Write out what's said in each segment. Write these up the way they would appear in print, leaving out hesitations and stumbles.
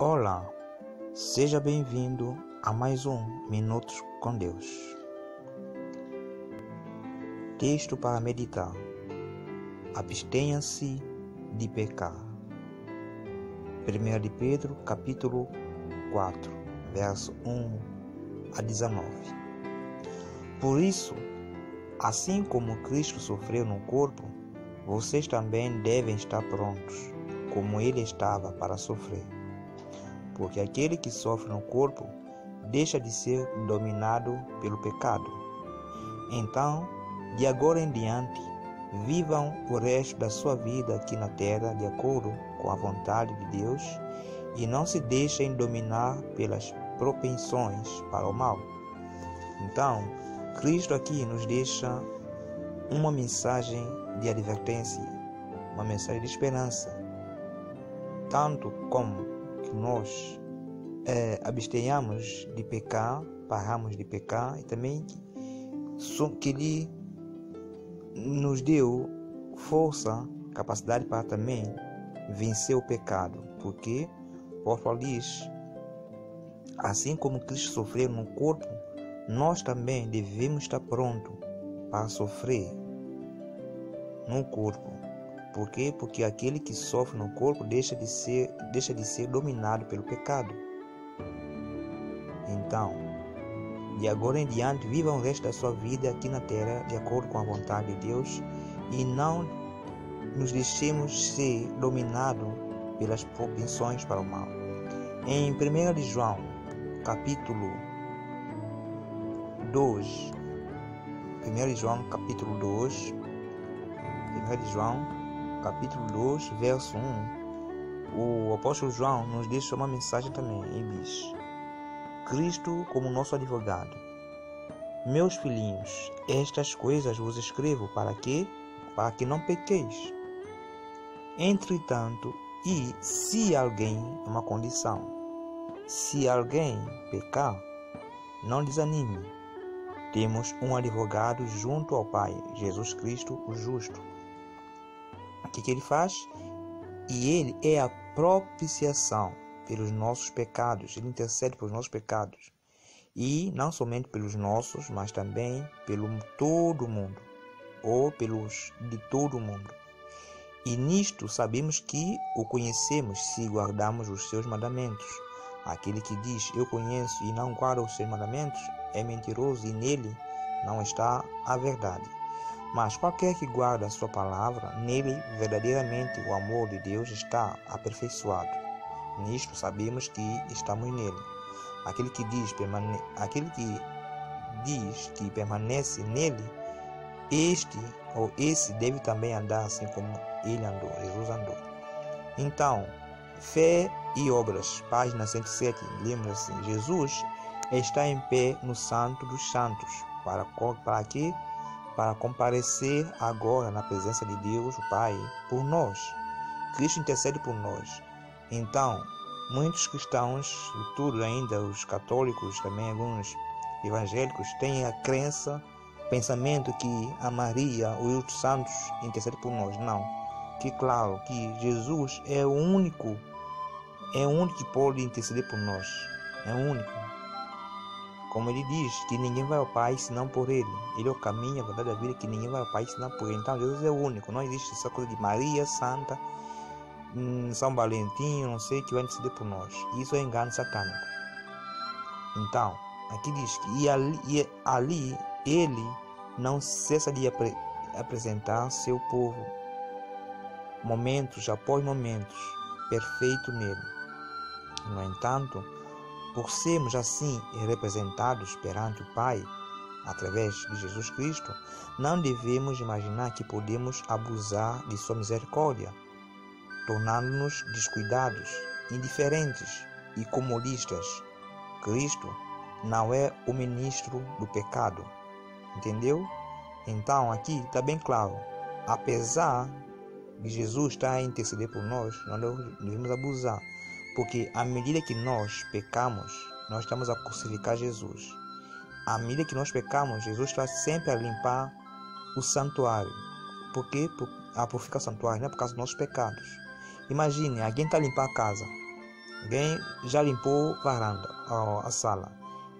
Olá, seja bem-vindo a mais um Minutos com Deus. Texto para meditar. Abstenha-se de pecar. 1 de Pedro, capítulo 4, verso 1 a 19. Por isso, assim como Cristo sofreu no corpo, vocês também devem estar prontos, como ele estava para sofrer. Porque aquele que sofre no corpo deixa de ser dominado pelo pecado. Então, de agora em diante, vivam o resto da sua vida aqui na terra de acordo com a vontade de Deus e não se deixem dominar pelas propensões para o mal. Então, Cristo aqui nos deixa uma mensagem de advertência, uma mensagem de esperança, tanto como que nós abstenhamos de pecar, paramos de pecar, e também que Ele nos deu força, capacidade para também vencer o pecado, porque o apóstolo diz, assim como Cristo sofreu no corpo, nós também devemos estar prontos para sofrer no corpo. Por quê? Porque aquele que sofre no corpo deixa de ser dominado pelo pecado. Então, de agora em diante, viva o resto da sua vida aqui na terra de acordo com a vontade de Deus e não nos deixemos ser dominados pelas propensões para o mal. Em 1 de João, capítulo 2, 1 de João, capítulo 2, 1 de João, capítulo 2, verso 1, o apóstolo João nos deixa uma mensagem também e diz: Cristo como nosso advogado. Meus filhinhos, estas coisas vos escrevo para que não pequeis. Entretanto, e se alguém, uma condição, se alguém pecar, não desanime. Temos um advogado junto ao Pai, Jesus Cristo, o justo. O que ele faz? E ele é a propiciação pelos nossos pecados. Ele intercede pelos nossos pecados. E não somente pelos nossos, mas também pelo todo mundo. Ou pelos de todo mundo. E nisto sabemos que o conhecemos se guardamos os seus mandamentos. Aquele que diz, eu conheço e não guarda os seus mandamentos, é mentiroso e nele não está a verdade. Mas qualquer que guarda a sua palavra, nele verdadeiramente o amor de Deus está aperfeiçoado. Nisto sabemos que estamos nele. Aquele que diz que permanece nele, esse deve também andar assim como ele andou, Jesus andou. Então, fé e obras, página 107, lembra-se, Jesus está em pé no Santo dos Santos. Para quê? Para comparecer agora na presença de Deus, o Pai, por nós. Cristo intercede por nós. Então, muitos cristãos, e tudo ainda, os católicos, também alguns evangélicos, têm a crença, pensamento que a Maria, os outros santos, intercedem por nós. Não. Que claro, que Jesus é o único que pode interceder por nós. É o único. Como ele diz, que ninguém vai ao Pai senão por ele. Ele é o caminho, a verdade e a vida, que ninguém vai ao Pai senão por ele. Então Jesus é o único. Não existe essa coisa de Maria Santa, São Valentim, não sei, que vai interceder por nós. Isso é engano satânico. Então, aqui diz que ali ele não cessa de apresentar seu povo, momentos após momentos, perfeito nele. No entanto, por sermos assim representados perante o Pai, através de Jesus Cristo, não devemos imaginar que podemos abusar de sua misericórdia, tornando-nos descuidados, indiferentes e comodistas. Cristo não é o ministro do pecado. Entendeu? Então aqui está bem claro. Apesar de Jesus estar a interceder por nós, não devemos abusar. Porque à medida que nós pecamos, nós estamos a crucificar Jesus. À medida que nós pecamos, Jesus está sempre a limpar o santuário. Por quê? A purificar o santuário, não é por causa dos nossos pecados. Imagine, alguém está a limpar a casa. Alguém já limpou a varanda, a sala.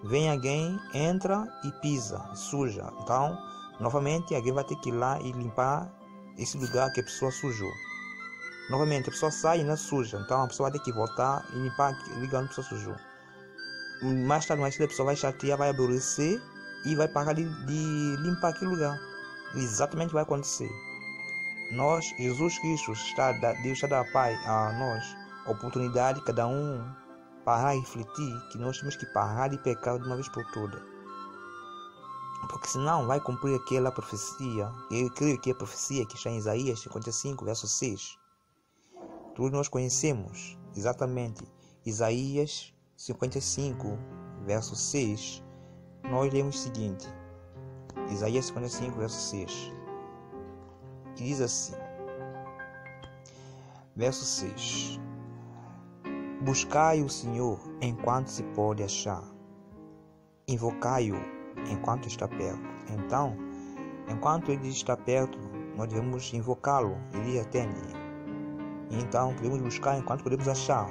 Vem alguém, entra e pisa, suja. Então, novamente, alguém vai ter que ir lá e limpar esse lugar que a pessoa sujou. Novamente, a pessoa sai e ainda suja. Então, a pessoa vai ter que voltar e limpar o lugar onde a pessoa sujou. Mais tarde, a pessoa vai chatear, vai aborrecer e vai parar de limpar aquele lugar. Exatamente o que vai acontecer. Jesus Cristo Deus está a dar a nós a oportunidade de cada um parar e refletir que nós temos que parar de pecar de uma vez por todas. Porque senão vai cumprir aquela profecia. Eu creio que a profecia que está em Isaías 55, verso 6. Todos nós conhecemos exatamente Isaías 55, verso 6. Nós lemos o seguinte. Isaías 55, verso 6. Que diz assim. Verso 6. Buscai o Senhor enquanto se pode achar. Invocai-o enquanto está perto. Então, enquanto ele está perto, nós devemos invocá-lo. Ele atende. Então, podemos buscar enquanto podemos achar.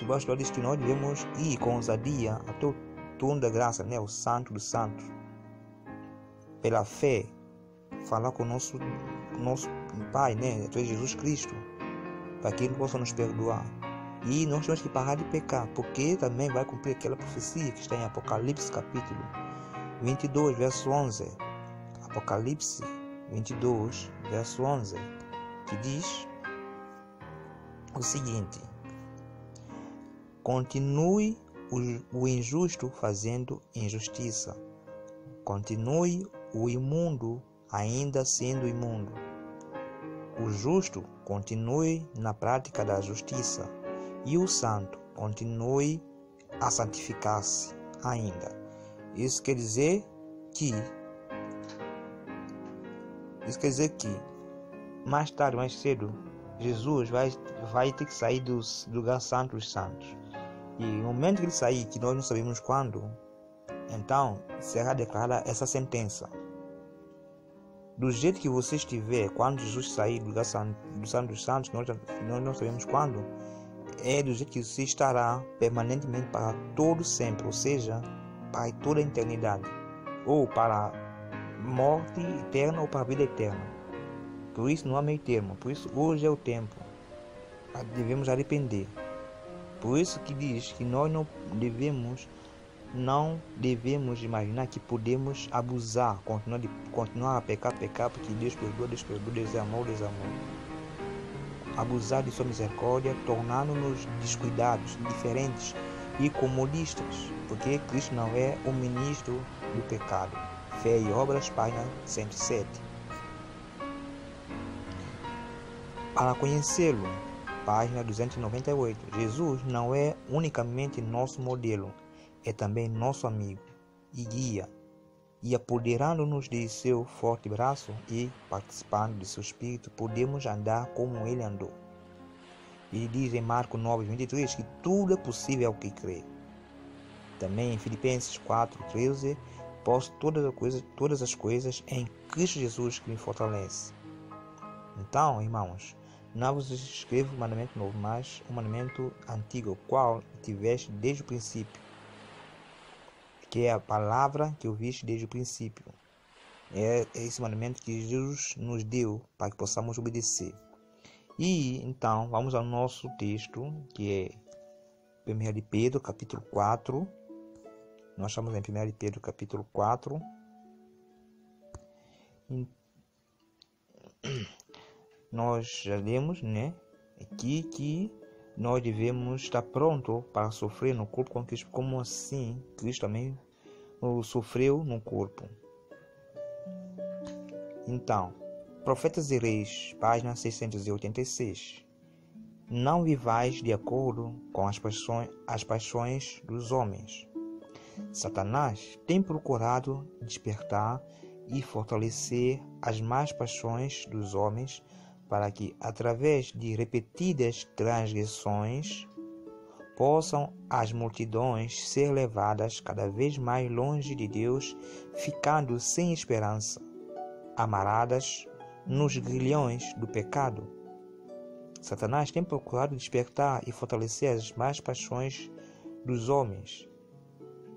O pastor diz que nós devemos ir com ousadia até o trono da graça, né? O Santo dos Santos. Pela fé, falar com o nosso Pai, né? Através de Jesus Cristo, para que Ele possa nos perdoar. E nós temos que parar de pecar, porque também vai cumprir aquela profecia que está em Apocalipse capítulo 22, verso 11. Apocalipse 22, verso 11, que diz o seguinte: continue o injusto fazendo injustiça, continue o imundo ainda sendo imundo, o justo continue na prática da justiça, e o santo continue a santificar-se ainda. Isso quer dizer que mais tarde, mais cedo, Jesus vai ter que sair do lugar santo dos santos. E no momento que ele sair, que nós não sabemos quando, então será declarada essa sentença. Do jeito que você estiver, quando Jesus sair do lugar do santo dos santos, nós não sabemos quando, é do jeito que você estará permanentemente para todo sempre, ou seja, para toda a eternidade, ou para a morte eterna ou para a vida eterna. Por isso não há meio termo, por isso hoje é o tempo, devemos arrepender. Por isso que diz que nós não devemos imaginar que podemos abusar, continuar a pecar, porque Deus perdoa, Deus é amor. Abusar de sua misericórdia, tornando-nos descuidados, indiferentes e comodistas, porque Cristo não é o ministro do pecado. Fé e Obras, página 107. Para conhecê-lo, página 298. Jesus não é unicamente nosso modelo, é também nosso amigo e guia, e apoderando-nos de seu forte braço e participando de seu espírito, podemos andar como ele andou. Ele diz em Marcos 9:23 que tudo é possível ao que crê. Também em Filipenses 4:13, posso todas as coisas em Cristo Jesus que me fortalece. Então, irmãos, não vos escrevo um mandamento novo, mas um mandamento antigo, o qual tiveste desde o princípio, que é a palavra que ouviste desde o princípio. É esse mandamento que Jesus nos deu para que possamos obedecer. E então, vamos ao nosso texto, que é 1 de Pedro, capítulo 4. Nós estamos em 1 de Pedro, capítulo 4. Nós já lemos, né, aqui que nós devemos estar pronto para sofrer no corpo com Cristo. Como assim? Cristo também sofreu no corpo. Então, Profetas e Reis, página 686. Não vivais de acordo com as paixões dos homens. Satanás tem procurado despertar e fortalecer as más paixões dos homens para que, através de repetidas transgressões, possam as multidões ser levadas cada vez mais longe de Deus, ficando sem esperança, amarradas nos grilhões do pecado. Satanás tem procurado despertar e fortalecer as más paixões dos homens.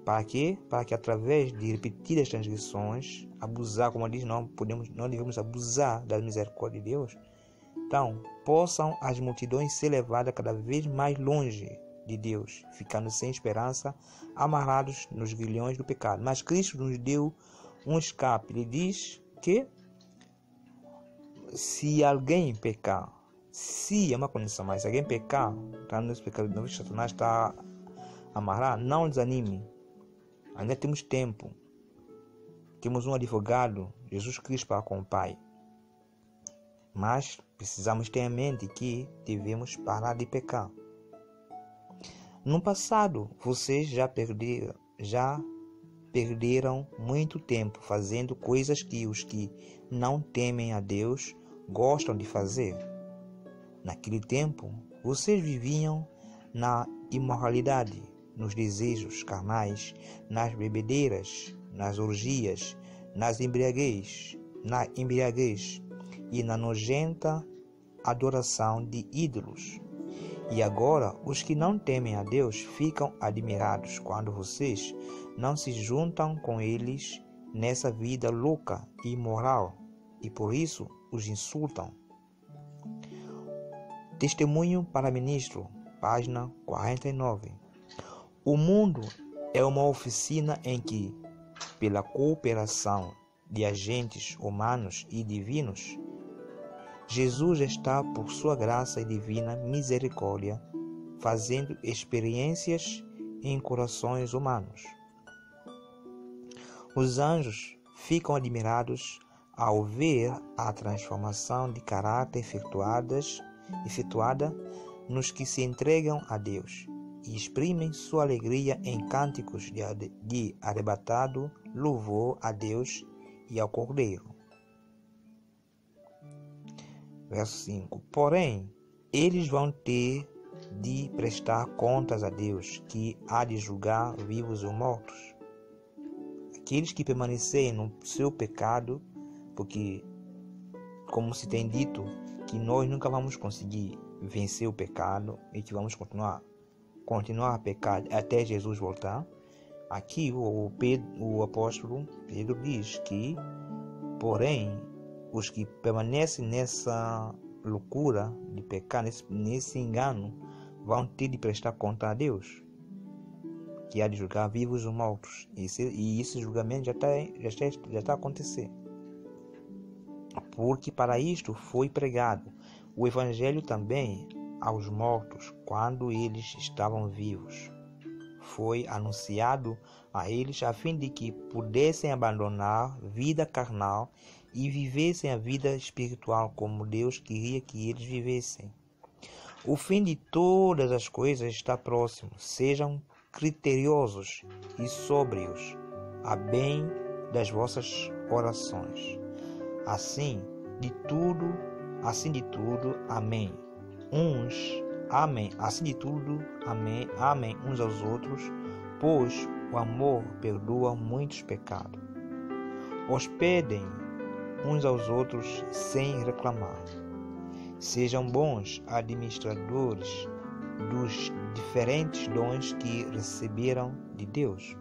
Para quê? Para que através de repetidas transgressões, abusar, como diz, não devemos abusar da misericórdia de Deus. Então, possam as multidões ser levadas cada vez mais longe de Deus, ficando sem esperança, amarrados nos grilhões do pecado. Mas Cristo nos deu um escape. Ele diz que se alguém pecar, se é uma condição, mas se alguém pecar, está nesse pecado, não, Satanás está amarrado, não desanime. Ainda temos tempo. Temos um advogado, Jesus Cristo, para com o Pai. Mas precisamos ter em mente que devemos parar de pecar. No passado, vocês já perderam muito tempo fazendo coisas que os que não temem a Deus gostam de fazer. Naquele tempo, vocês viviam na imoralidade, nos desejos carnais, nas bebedeiras, nas orgias, na embriaguez e na nojenta adoração de ídolos. E agora, os que não temem a Deus ficam admirados quando vocês não se juntam com eles nessa vida louca e imoral, e por isso os insultam. Testemunho para ministro, página 49. O mundo é uma oficina em que, pela cooperação de agentes humanos e divinos, Jesus está, por sua graça e divina misericórdia, fazendo experiências em corações humanos. Os anjos ficam admirados ao ver a transformação de caráter efetuada nos que se entregam a Deus e exprimem sua alegria em cânticos de arrebatado louvor a Deus e ao Cordeiro. Verso 5. Porém, eles vão ter de prestar contas a Deus, que há de julgar vivos ou mortos. Aqueles que permanecerem no seu pecado, porque, como se tem dito, que nós nunca vamos conseguir vencer o pecado e que vamos continuar a pecar até Jesus voltar. Aqui o apóstolo Pedro diz que, porém, os que permanecem nessa loucura de pecar, nesse engano, vão ter de prestar conta a Deus, que há de julgar vivos ou mortos. E esse julgamento já está a acontecer. Porque para isto foi pregado o Evangelho também aos mortos, quando eles estavam vivos. Foi anunciado a eles a fim de que pudessem abandonar vida carnal e vivessem a vida espiritual como Deus queria que eles vivessem. O fim de todas as coisas está próximo. Sejam criteriosos e sóbrios, a bem das vossas orações. Assim de tudo, amém. Assim de tudo, amém uns aos outros, pois o amor perdoa muitos pecados. Hospedem uns aos outros sem reclamar. Sejam bons administradores dos diferentes dons que receberam de Deus.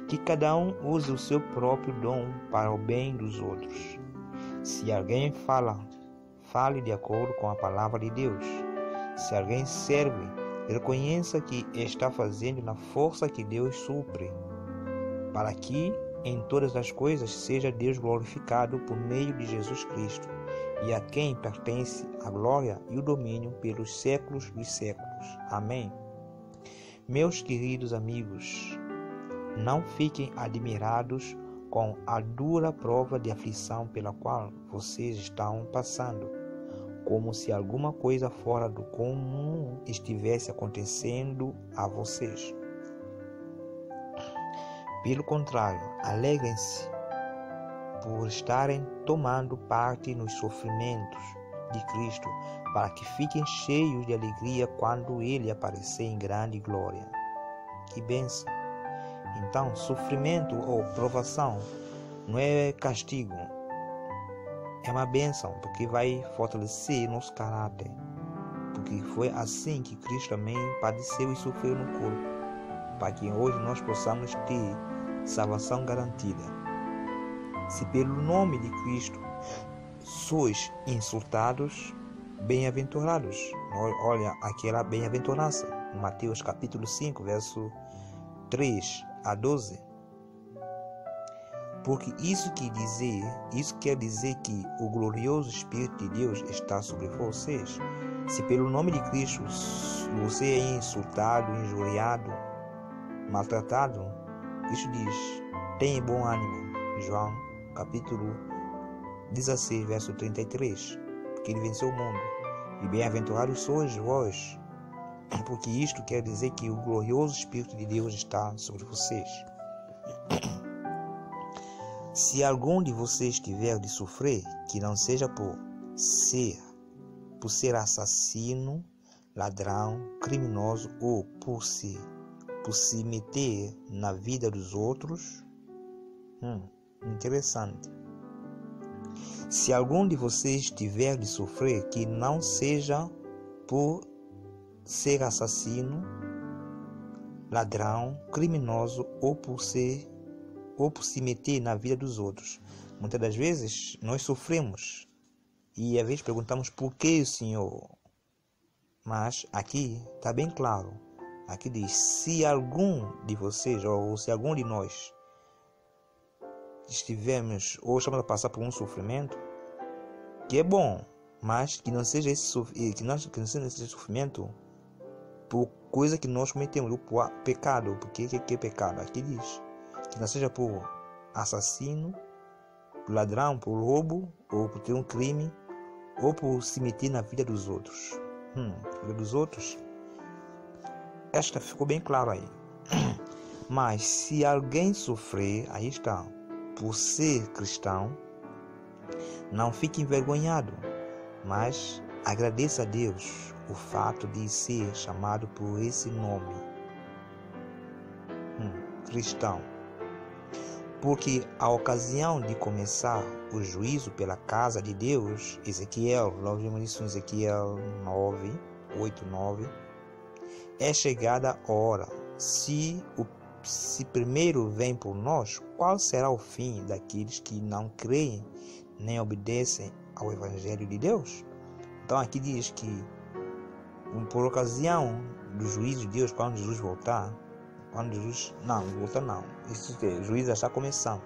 Que cada um use o seu próprio dom para o bem dos outros. Se alguém fale de acordo com a palavra de Deus. Se alguém serve, reconheça que está fazendo na força que Deus supre, para que em todas as coisas seja Deus glorificado por meio de Jesus Cristo, e a quem pertence a glória e o domínio pelos séculos dos séculos. Amém. Meus queridos amigos, não fiquem admirados com a dura prova de aflição pela qual vocês estão passando, como se alguma coisa fora do comum estivesse acontecendo a vocês. Pelo contrário, alegrem-se por estarem tomando parte nos sofrimentos de Cristo, para que fiquem cheios de alegria quando Ele aparecer em grande glória. Que bênção! Então, sofrimento ou provação não é castigo, é uma bênção, porque vai fortalecer nosso caráter, porque foi assim que Cristo também padeceu e sofreu no corpo, para que hoje nós possamos ter salvação garantida. Se pelo nome de Cristo sois insultados, bem-aventurados. Olha aquela bem-aventurança, Mateus capítulo 5, verso 3 a 12. Porque isso quer dizer que o glorioso Espírito de Deus está sobre vocês. Se pelo nome de Cristo você é insultado, injuriado, maltratado, Cristo diz: tenha bom ânimo. João capítulo 16, verso 33. Porque ele venceu o mundo. E bem-aventurados sois vós, porque isto quer dizer que o glorioso Espírito de Deus está sobre vocês. Se algum de vocês tiver de sofrer, que não seja por ser assassino, ladrão, criminoso ou por se meter na vida dos outros. Interessante. Se algum de vocês tiver de sofrer, que não seja por ser assassino, ladrão, criminoso ou por se meter na vida dos outros. Muitas das vezes nós sofremos e às vezes perguntamos por que, Senhor? Mas aqui está bem claro. Aqui diz: se algum de vocês ou se algum de nós estivermos ou estamos a passar por um sofrimento, que é bom, mas que não seja esse sofrimento por coisa que nós cometemos, por pecado. Porque que é pecado? Aqui diz que não seja por assassino, por ladrão, por roubo, ou por ter um crime, ou por se meter na vida dos outros. Vida dos outros. Esta ficou bem claro aí. Mas se alguém sofrer, aí está, por ser cristão, não fique envergonhado, mas agradeça a Deus o fato de ser chamado por esse nome, cristão. Porque a ocasião de começar o juízo pela casa de Deus, Ezequiel, nós vimos isso em Ezequiel 8, 9, é chegada a hora. Se primeiro vem por nós, qual será o fim daqueles que não creem nem obedecem ao Evangelho de Deus? Então aqui diz que por ocasião do juízo de Deus, quando Jesus voltar, o juízo já está começando.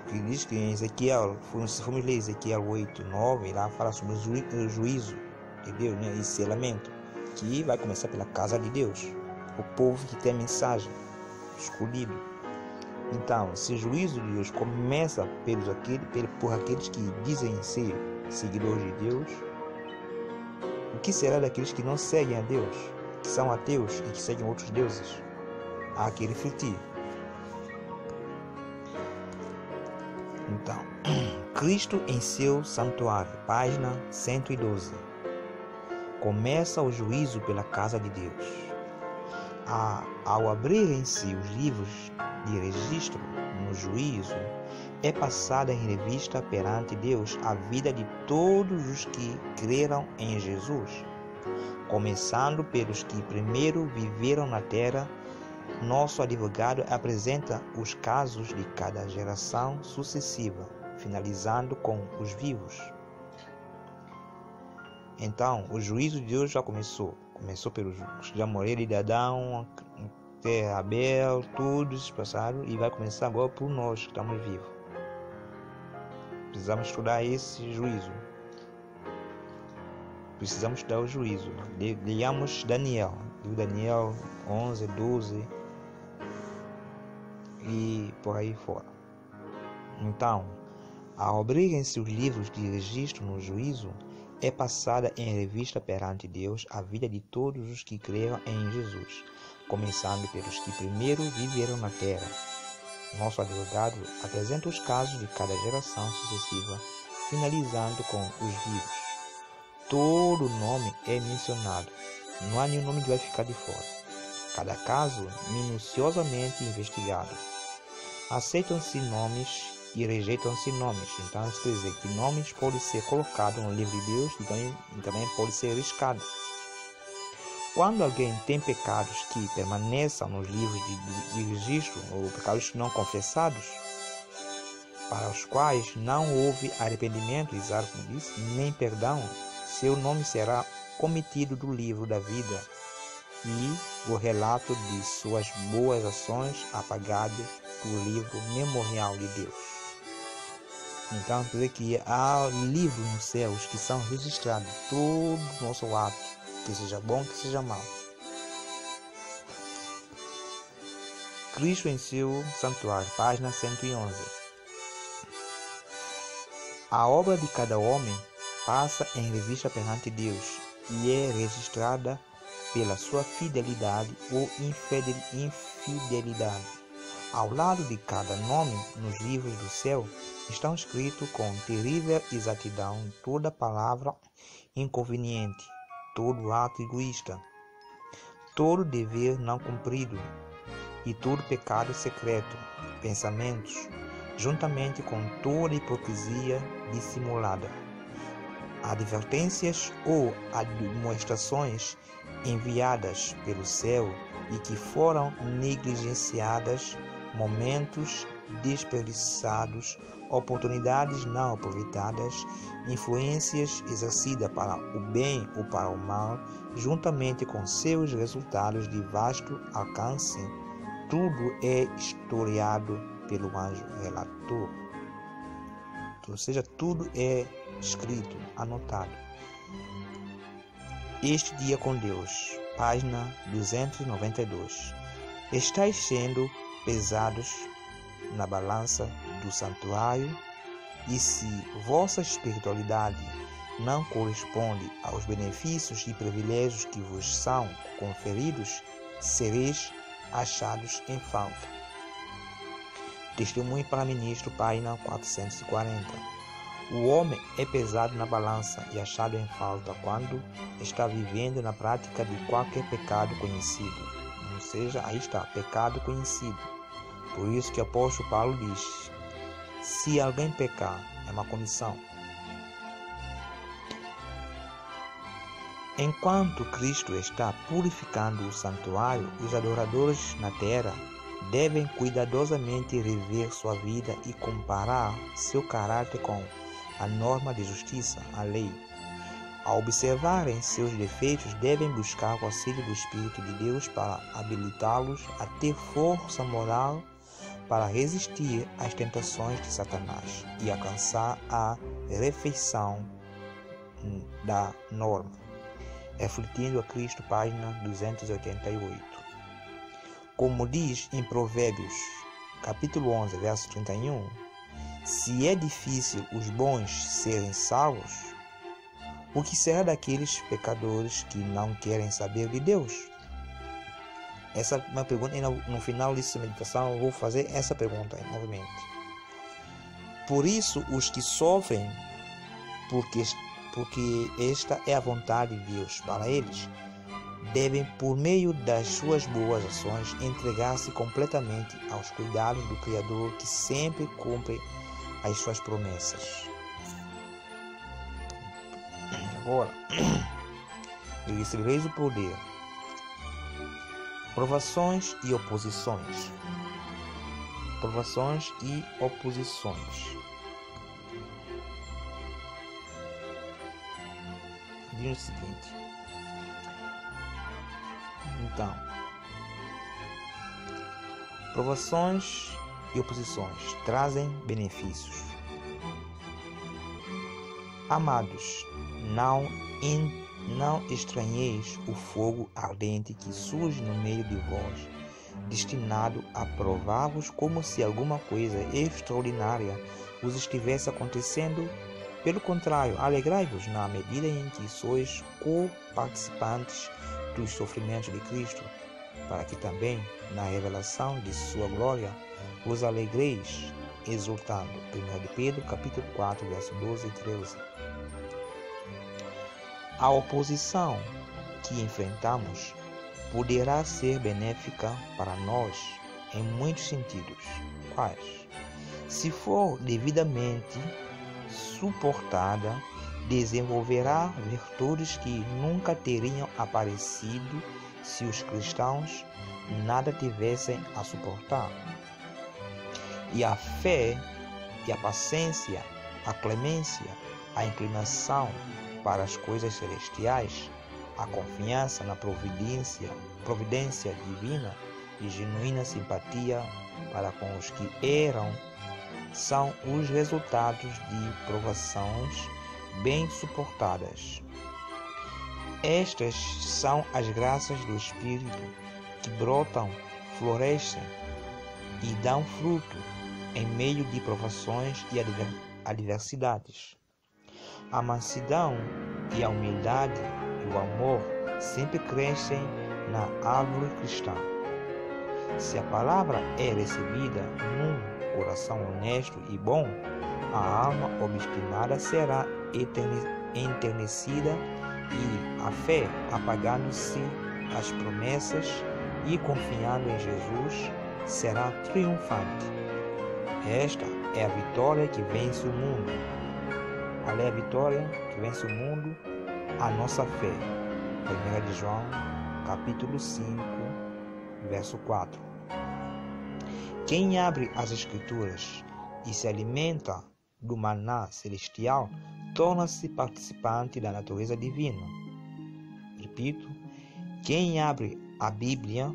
Porque diz que em Ezequiel, se formos ler Ezequiel 8, 9, lá fala sobre o juízo de Deus, e selamento, que vai começar pela casa de Deus, o povo que tem a mensagem, escolhido. Então, se o juízo de Deus começa por aqueles que dizem ser seguidores de Deus, o que será daqueles que não seguem a Deus, que são ateus e que seguem outros deuses? Há que refletir. Então, Cristo em seu santuário, página 112. Começa o juízo pela casa de Deus. Ao abrirem-se os livros de registro no juízo, é passada em revista perante Deus a vida de todos os que creram em Jesus, começando pelos que primeiro viveram na terra. Nosso advogado apresenta os casos de cada geração sucessiva, finalizando com os vivos. Então, o juízo de Deus já começou. Começou pelos que já morreram, de Adão até Abel, todos passaram, e vai começar agora por nós que estamos vivos. Precisamos estudar esse juízo. Precisamos estudar o juízo. Leamos Daniel 11, 12 e por aí fora. Então, ao abrirem-se os livros de registro no juízo, é passada em revista perante Deus a vida de todos os que creram em Jesus, começando pelos que primeiro viveram na terra. Nosso advogado apresenta os casos de cada geração sucessiva, finalizando com os vivos. Todo nome é mencionado, não há nenhum nome que vai ficar de fora. Cada caso minuciosamente investigado. Aceitam-se nomes e rejeitam-se nomes. Então, isso quer dizer que nomes podem ser colocados no livro de Deus e também podem ser riscados. Quando alguém tem pecados que permaneçam nos livros de registro, ou pecados não confessados, para os quais não houve arrependimento, nem perdão, seu nome será omitido do livro da vida e o relato de suas boas ações apagado do livro memorial de Deus. Então, quer dizer que há livros nos céus que são registrados todo o nosso ato, que seja bom, que seja mau. Cristo em seu santuário, página 111. A obra de cada homem passa em revista perante Deus e é registrada pela sua fidelidade ou infidelidade. Ao lado de cada nome nos livros do céu estão escritos com terrível exatidão toda palavra inconveniente, todo ato egoísta, todo dever não cumprido e todo pecado secreto, pensamentos, juntamente com toda hipocrisia dissimulada. Advertências ou admoestações enviadas pelo céu e que foram negligenciadas, momentos desperdiçados, oportunidades não aproveitadas, influências exercidas para o bem ou para o mal, juntamente com seus resultados de vasto alcance, tudo é historiado pelo anjo relator. Ou seja, tudo é escrito, anotado. Este dia com Deus, página 292. Estais sendo pesados na balança do santuário, e se vossa espiritualidade não corresponde aos benefícios e privilégios que vos são conferidos, sereis achados em falta. Testemunho para ministro, página 440. O homem é pesado na balança e achado em falta quando está vivendo na prática de qualquer pecado conhecido. Ou seja, aí está, pecado conhecido. Por isso que o apóstolo Paulo diz: se alguém pecar, é uma condição. Enquanto Cristo está purificando o santuário, os adoradores na terra devem cuidadosamente rever sua vida e comparar seu caráter com a norma de justiça, a lei. Ao observarem seus defeitos, devem buscar o auxílio do Espírito de Deus para habilitá-los a ter força moral para resistir às tentações de Satanás e alcançar a perfeição da norma. Refletindo a Cristo, página 288. Como diz em Provérbios, capítulo 11, verso 31, se é difícil os bons serem salvos, o que será daqueles pecadores que não querem saber de Deus? Essa é uma pergunta, e no final dessa meditação eu vou fazer essa pergunta novamente. Por isso, os que sofrem, porque esta é a vontade de Deus para eles, devem, por meio das suas boas ações, entregar-se completamente aos cuidados do Criador, que sempre cumpre as suas promessas. Agora, recebereis o poder. Provações e oposições. Provações e oposições. Diz o seguinte. Então, provações e oposições trazem benefícios. Amados, não estranheis o fogo ardente que surge no meio de vós, destinado a provar-vos como se alguma coisa extraordinária vos estivesse acontecendo. Pelo contrário, alegrai-vos na medida em que sois co-participantes dos sofrimentos de Cristo, para que também, na revelação de sua glória, vos alegreis, exultando. 1 de Pedro, capítulo 4, verso 12 e 13. A oposição que enfrentamos poderá ser benéfica para nós em muitos sentidos. Quais? se for devidamente suportada, desenvolverá virtudes que nunca teriam aparecido se os cristãos nada tivessem a suportar. E a fé e a paciência, a clemência, a inclinação para as coisas celestiais, a confiança na providência divina e genuína simpatia para com os que erram, são os resultados de provações bem suportadas. Estas são as graças do Espírito que brotam, florescem e dão fruto em meio de provações e adversidades. A mansidão e a humildade e o amor sempre crescem na árvore cristã. Se a palavra é recebida num coração honesto e bom, a alma obstinada será enternecida e a fé, apagando-se as promessas e confiando em Jesus, será triunfante. Esta é a vitória que vence o mundo. Qual é a vitória que vence o mundo? A nossa fé. 1 de João, capítulo 5, verso 4. Quem abre as Escrituras e se alimenta do maná celestial, torna-se participante da natureza divina. Repito, quem abre a Bíblia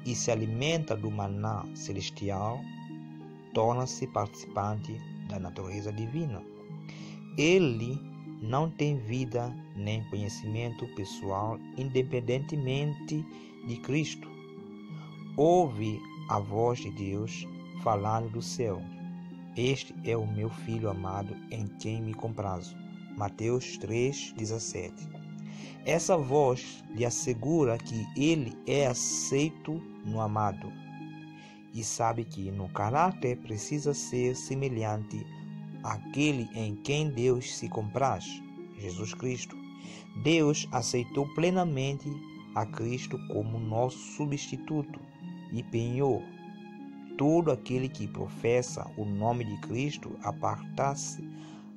e se alimenta do maná celestial, torna-se participante da natureza divina. Ele não tem vida nem conhecimento pessoal independentemente de Cristo. Ouve a voz de Deus falando do céu: este é o meu filho amado em quem me comprazo. Mateus 3,17. Essa voz lhe assegura que ele é aceito no amado e sabe que no caráter precisa ser semelhante àquele em quem Deus se compraz, Jesus Cristo. Deus aceitou plenamente a Cristo como nosso substituto e penhor. Todo aquele que professa o nome de Cristo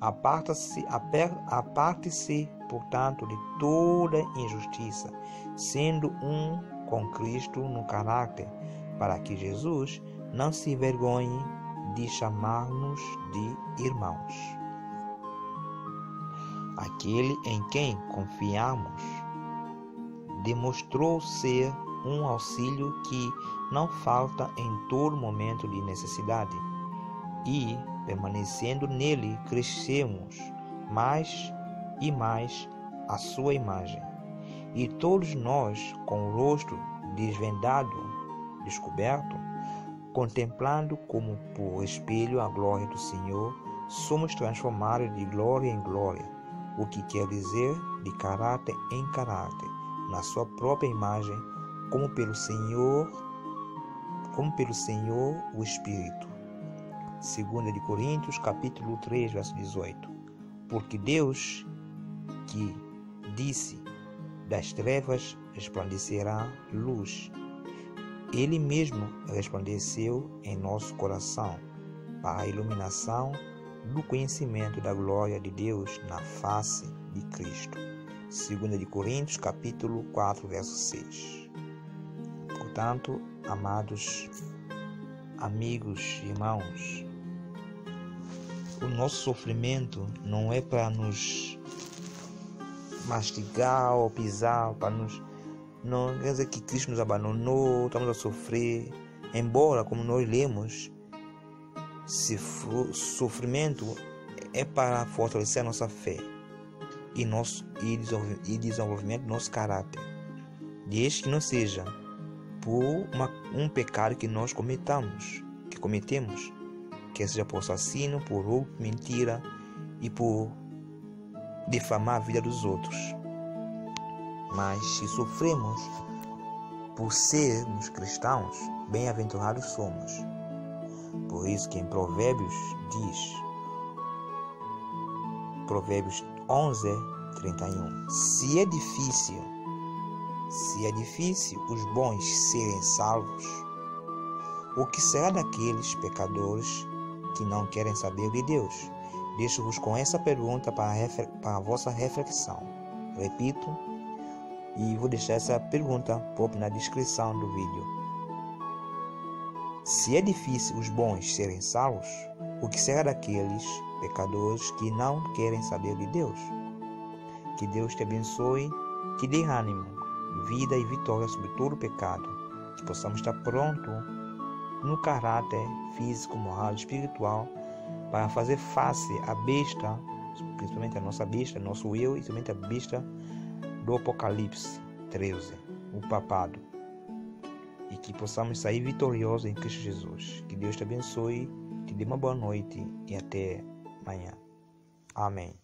aparte-se, portanto, de toda injustiça, sendo um com Cristo no caráter, para que Jesus não se envergonhe de chamar-nos de irmãos. Aquele em quem confiamos demonstrou ser um auxílio que não falta em todo momento de necessidade, e, permanecendo nele, crescemos mais e mais à sua imagem. E todos nós, com o rosto descoberto, contemplando como por espelho a glória do Senhor, somos transformados de glória em glória, o que quer dizer de caráter em caráter, na sua própria imagem, como pelo Senhor o Espírito. 2 de Coríntios, capítulo 3, verso 18. Porque Deus, que disse: das trevas resplandecerá luz, Ele mesmo resplandeceu em nosso coração, para a iluminação do conhecimento da glória de Deus na face de Cristo. 2 de Coríntios, capítulo 4, verso 6. Portanto, amados amigos, irmãos, o nosso sofrimento não é para nos mastigar ou pisar, não quer dizer que Cristo nos abandonou, estamos a sofrer. Embora, como nós lemos, sofrimento é para fortalecer a nossa fé e desenvolvimento do nosso caráter, desde que não seja por um pecado que nós cometemos, quer seja por assassino, por roubo, mentira e por difamar a vida dos outros. Mas se sofremos por sermos cristãos, bem-aventurados somos. Por isso que em Provérbios diz, Provérbios 11:31, se é difícil os bons serem salvos, o que será daqueles pecadores que não querem saber de Deus? Deixo-vos com essa pergunta para a vossa reflexão. Repito, e vou deixar essa pergunta própria na descrição do vídeo. Se é difícil os bons serem salvos, o que será daqueles pecadores que não querem saber de Deus? Que Deus te abençoe, te dê ânimo, vida e vitória sobre todo o pecado, que possamos estar prontos no caráter físico, moral e espiritual para fazer face à besta, principalmente a nossa besta, nosso eu, e também a besta do Apocalipse 13, o papado, e que possamos sair vitoriosos em Cristo Jesus. Que Deus te abençoe, te dê uma boa noite e até amanhã. Amém.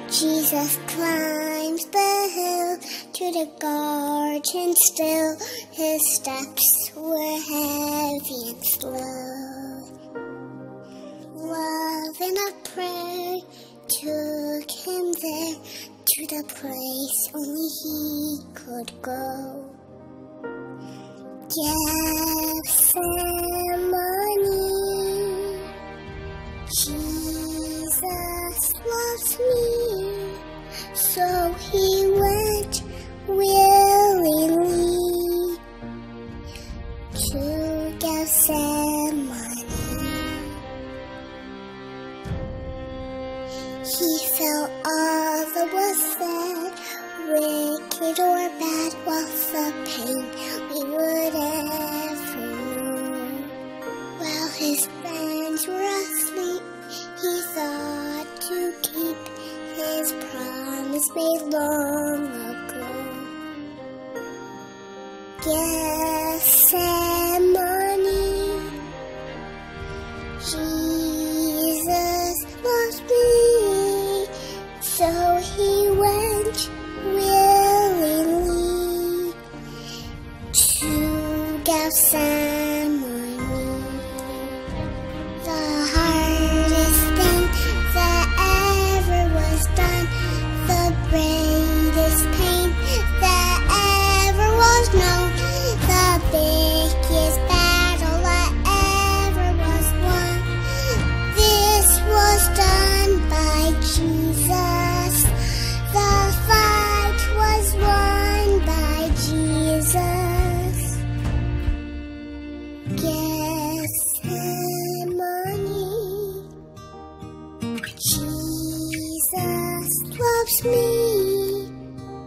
Jesus climbs the hill to the garden still. His steps were heavy and slow. Love and a prayer took him there to the place only he could go. Gethsemane, Jesus loves me, so he went willingly to Gethsemane. He felt all that was said, wicked or bad, was the pain we would ever know. While his friends were asleep, he thought to keep his promise made long ago. Gethsemane, Jesus loves me, so he went willingly to Gethsemane. The hardest thing that ever was done, the greatest pain that ever was known, the biggest battle that ever was won. This was done by Jesus. The fight was won by Jesus. Gethsemane, Jesus loves me,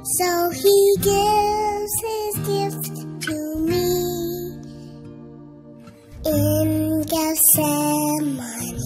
so he gives his gift to me in Gethsemane.